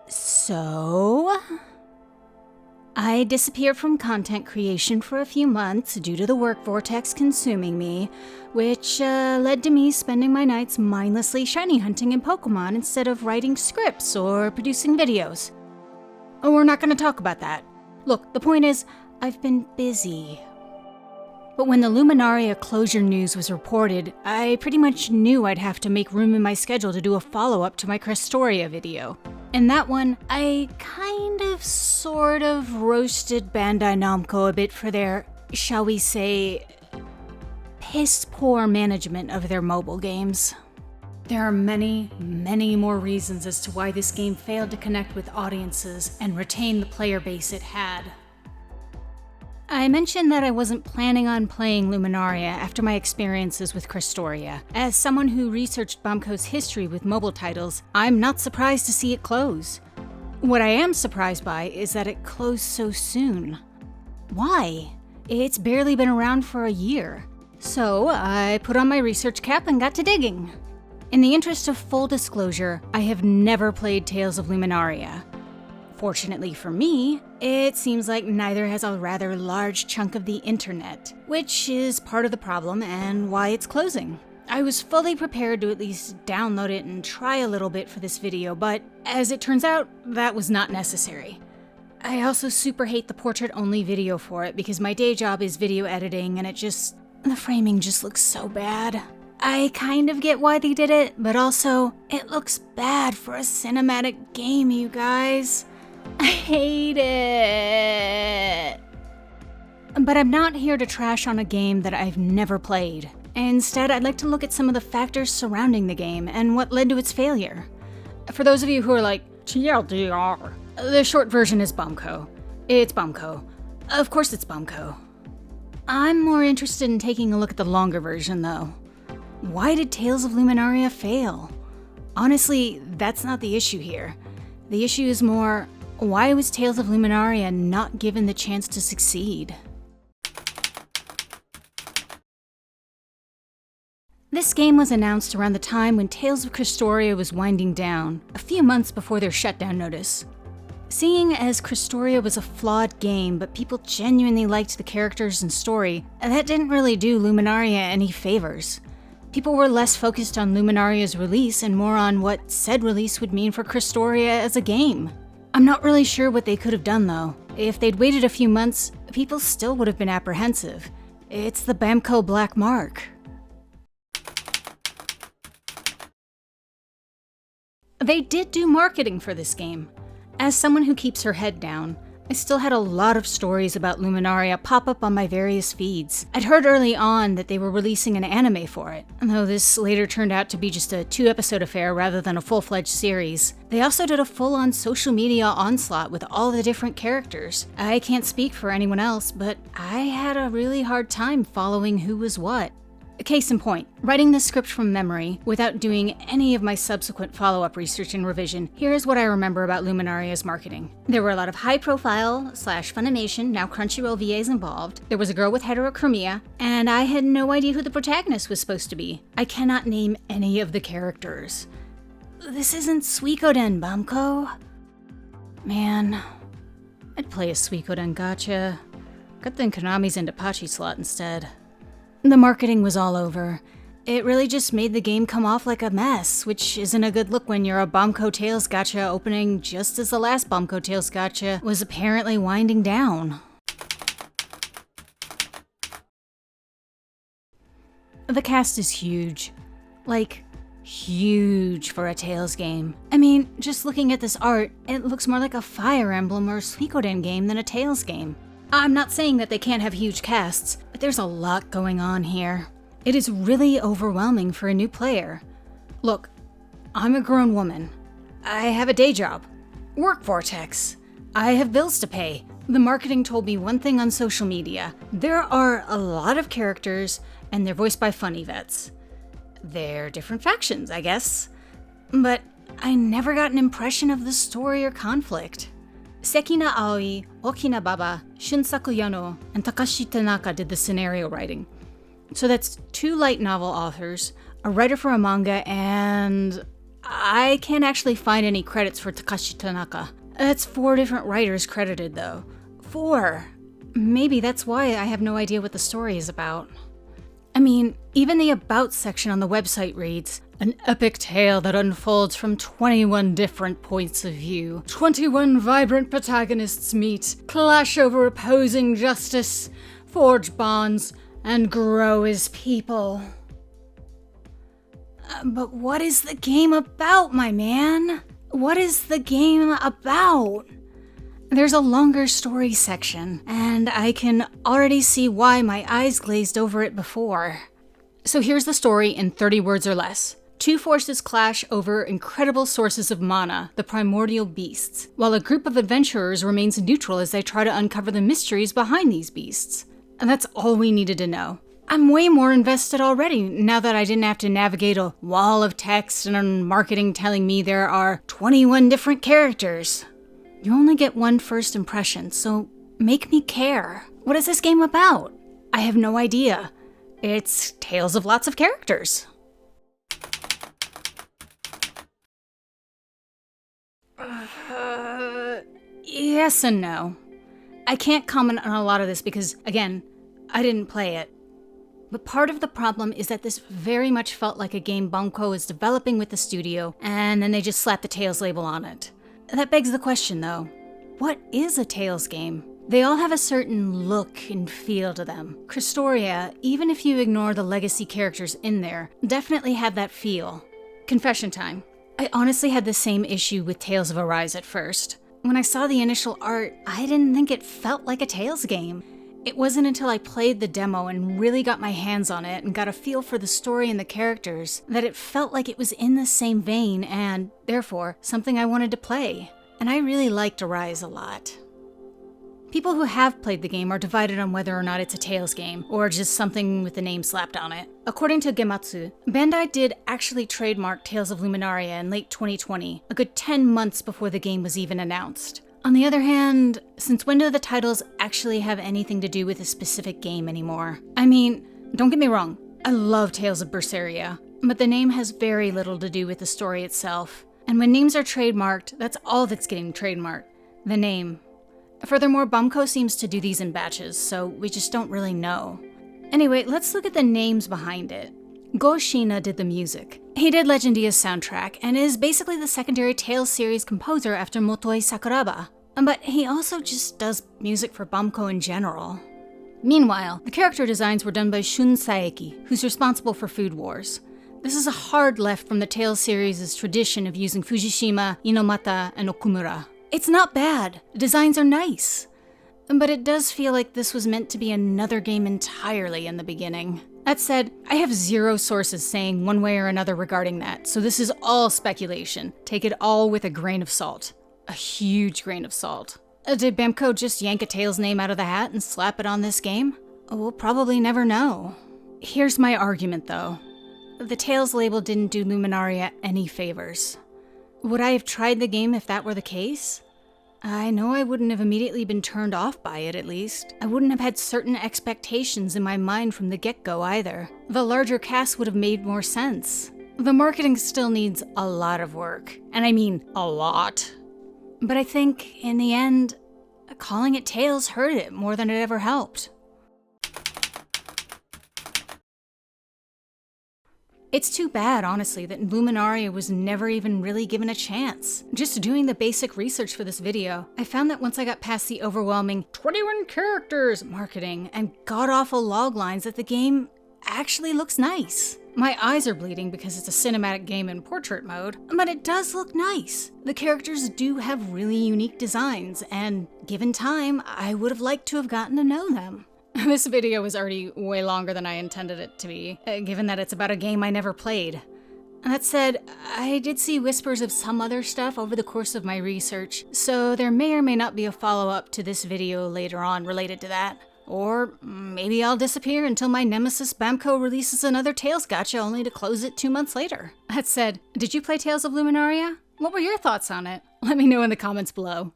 So, I disappeared from content creation for a few months due to the work vortex consuming me, which led to me spending my nights mindlessly shiny hunting in Pokemon instead of writing scripts or producing videos. We're not going to talk about that. Look, the point is, I've been busy. But when the Luminaria closure news was reported, I pretty much knew I'd have to make room in my schedule to do a follow-up to my Crestoria video. In that one, I sort of roasted Bandai Namco a bit for their, shall we say, piss-poor management of their mobile games. There are many, many more reasons as to why this game failed to connect with audiences and retain the player base it had. I mentioned that I wasn't planning on playing Luminaria after my experiences with Crestoria. As someone who researched BAMCO's history with mobile titles, I'm not surprised to see it close. What I am surprised by is that it closed so soon. Why? It's barely been around for a year. So I put on my research cap and got to digging. In the interest of full disclosure, I have never played Tales of Luminaria. Fortunately for me, it seems like neither has a rather large chunk of the internet, which is part of the problem and why it's closing. I was fully prepared to at least download it and try a little bit for this video, but as it turns out, that was not necessary. I also super hate the portrait-only video for it because my day job is video editing and the framing just looks so bad. I kind of get why they did it, but also, it looks bad for a cinematic game, you guys. I hate it. But I'm not here to trash on a game that I've never played. Instead, I'd like to look at some of the factors surrounding the game and what led to its failure. For those of you who are like, TLDR, the short version is BAMCO. It's BAMCO. Of course it's BAMCO. I'm more interested in taking a look at the longer version, though. Why did Tales of Luminaria fail? Honestly, that's not the issue here. The issue is more, why was Tales of Luminaria not given the chance to succeed? This game was announced around the time when Tales of Crestoria was winding down, a few months before their shutdown notice. Seeing as Crestoria was a flawed game, but people genuinely liked the characters and story, that didn't really do Luminaria any favors. People were less focused on Luminaria's release and more on what said release would mean for Crestoria as a game. I'm not really sure what they could have done though. If they'd waited a few months, people still would have been apprehensive. It's the BAMCO black mark. They did do marketing for this game. As someone who keeps her head down, I still had a lot of stories about Luminaria pop up on my various feeds. I'd heard early on that they were releasing an anime for it, though this later turned out to be just a 2-episode affair rather than a full-fledged series. They also did a full-on social media onslaught with all the different characters. I can't speak for anyone else, but I had a really hard time following who was what. Case in point, writing this script from memory, without doing any of my subsequent follow-up research and revision, here's what I remember about Luminaria's marketing. There were a lot of high-profile / Funimation, now Crunchyroll VAs involved, there was a girl with heterochromia, and I had no idea who the protagonist was supposed to be. I cannot name any of the characters. This isn't Suikoden, BAMCO. Man, I'd play a Suikoden gacha. Good thing Konami's into Pachi slot instead. The marketing was all over. It really just made the game come off like a mess, which isn't a good look when you're a BAMCO Tales gacha opening just as the last BAMCO Tales gacha was apparently winding down. The cast is huge. Like, huge for a Tales game. I mean, just looking at this art, it looks more like a Fire Emblem or Suikoden game than a Tales game. I'm not saying that they can't have huge casts, but there's a lot going on here. It is really overwhelming for a new player. Look, I'm a grown woman. I have a day job. Work vortex. I have bills to pay. The marketing told me one thing on social media. There are a lot of characters, and they're voiced by funny vets. They're different factions, I guess. But I never got an impression of the story or conflict. Sekina Aoi, Okina Baba, Shunsaku Yano, and Takashi Tanaka did the scenario writing. So that's 2 light novel authors, a writer for a manga, and I can't actually find any credits for Takashi Tanaka. That's 4 different writers credited, though. 4! Maybe that's why I have no idea what the story is about. I mean, even the About section on the website reads, "An epic tale that unfolds from 21 different points of view. 21 vibrant protagonists meet, clash over opposing justice, forge bonds, and grow as people." But what is the game about, my man? What is the game about? There's a longer story section, and I can already see why my eyes glazed over it before. So here's the story in 30 words or less. 2 forces clash over incredible sources of mana, the primordial beasts, while a group of adventurers remains neutral as they try to uncover the mysteries behind these beasts. And that's all we needed to know. I'm way more invested already now that I didn't have to navigate a wall of text and marketing telling me there are 21 different characters. You only get one first impression, so make me care. What is this game about? I have no idea. It's tales of lots of characters. Yes and no. I can't comment on a lot of this because, again, I didn't play it. But part of the problem is that this very much felt like a game BANDAI is developing with the studio, and then they just slapped the Tales label on it. That begs the question, though. What is a Tales game? They all have a certain look and feel to them. Cristoria, even if you ignore the legacy characters in there, definitely had that feel. Confession time. I honestly had the same issue with Tales of Arise at first. When I saw the initial art, I didn't think it felt like a Tales game. It wasn't until I played the demo and really got my hands on it and got a feel for the story and the characters that it felt like it was in the same vein and, therefore, something I wanted to play. And I really liked Arise a lot. People who have played the game are divided on whether or not it's a Tales game, or just something with the name slapped on it. According to Gematsu, Bandai did actually trademark Tales of Luminaria in late 2020, a good 10 months before the game was even announced. On the other hand, since when do the titles actually have anything to do with a specific game anymore? I mean, don't get me wrong, I love Tales of Berseria, but the name has very little to do with the story itself. And when names are trademarked, that's all that's getting trademarked, the name. Furthermore, BANDAI seems to do these in batches, so we just don't really know. Anyway, let's look at the names behind it. Go Shina did the music. He did Legendia's soundtrack, and is basically the secondary Tales series composer after Motoi Sakuraba. But he also just does music for BANDAI in general. Meanwhile, the character designs were done by Shun Saeki, who's responsible for Food Wars. This is a hard left from the Tales series' tradition of using Fujishima, Inomata, and Okumura. It's not bad, the designs are nice. But it does feel like this was meant to be another game entirely in the beginning. That said, I have zero sources saying one way or another regarding that, so this is all speculation. Take it all with a grain of salt. A huge grain of salt. Did BANDAI just yank a Tales name out of the hat and slap it on this game? We'll probably never know. Here's my argument though. The Tales label didn't do Luminaria any favors. Would I have tried the game if that were the case? I know I wouldn't have immediately been turned off by it, at least. I wouldn't have had certain expectations in my mind from the get-go either. The larger cast would have made more sense. The marketing still needs a lot of work. And I mean, a lot. But I think, in the end, calling it Tales hurt it more than it ever helped. It's too bad, honestly, that Luminaria was never even really given a chance. Just doing the basic research for this video, I found that once I got past the overwhelming 21 characters marketing and god-awful loglines that the game actually looks nice. My eyes are bleeding because it's a cinematic game in portrait mode, but it does look nice. The characters do have really unique designs, and given time, I would have liked to have gotten to know them. This video is already way longer than I intended it to be, given that it's about a game I never played. That said, I did see whispers of some other stuff over the course of my research, so there may or may not be a follow-up to this video later on related to that. Or maybe I'll disappear until my nemesis BANDAI releases another Tales gacha only to close it 2 months later. That said, did you play Tales of Luminaria? What were your thoughts on it? Let me know in the comments below.